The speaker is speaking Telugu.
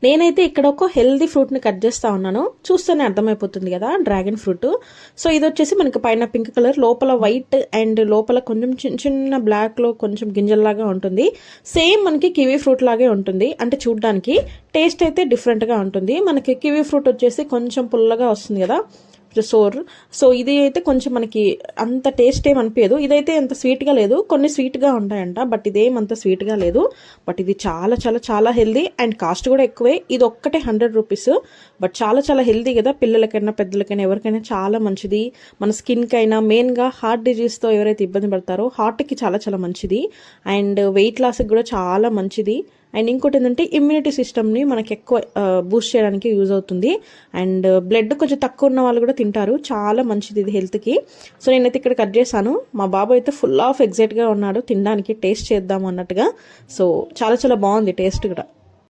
నేనైతే ఇక్కడ ఒక హెల్దీ ఫ్రూట్ని కట్ చేస్తా ఉన్నాను. చూస్తేనే అర్థమైపోతుంది కదా, డ్రాగన్ ఫ్రూట్. సో ఇది వచ్చేసి మనకి పైన పింక్ కలర్, లోపల వైట్ అండ్ లోపల కొంచెం చిన్న చిన్న బ్లాక్లో కొంచెం గింజల్లాగా ఉంటుంది. సేమ్ మనకి కివీ ఫ్రూట్ లాగే ఉంటుంది, అంటే చూడ్డానికి. టేస్ట్ అయితే డిఫరెంట్గా ఉంటుంది. మనకి కివీ ఫ్రూట్ వచ్చేసి కొంచెం పుల్లగా వస్తుంది కదా, సో ఇది అయితే కొంచెం మనకి అంత టేస్ట్ ఏం అనిపించదు. ఇదైతే అంత స్వీట్గా లేదు, కొన్ని స్వీట్గా ఉంటాయంట, బట్ ఇదేం అంత స్వీట్గా లేదు. బట్ ఇది చాలా చాలా చాలా హెల్దీ అండ్ కాస్ట్ కూడా ఎక్కువే. ఇది ఒక్కటే 100 రూపీస్. బట్ చాలా చాలా హెల్దీ కదా, పిల్లలకైనా పెద్దలకైనా ఎవరికైనా చాలా మంచిది. మన స్కిన్కి అయినా, మెయిన్గా హార్ట్ డిజీజ్తో ఎవరైతే ఇబ్బంది పడతారో హార్ట్కి చాలా చాలా మంచిది. అండ్ వెయిట్ లాస్కి కూడా చాలా మంచిది. అండ్ ఇంకోటి ఏంటంటే ఇమ్యూనిటీ సిస్టమ్ని మనకి ఎక్కువ బూస్ట్ చేయడానికి యూజ్ అవుతుంది. అండ్ బ్లడ్ కొంచెం తక్కువ ఉన్న వాళ్ళు కూడా తింటారు, చాలా మంచిది ఇది హెల్త్కి. సో నేనైతే ఇక్కడ కట్ చేశాను. మా బాబు అయితే ఫుల్ ఆఫ్ ఎగ్జైట్గా ఉన్నాడు తినడానికి, టేస్ట్ చేద్దాము అన్నట్టుగా. సో చాలా చాలా బాగుంది టేస్ట్ కూడా.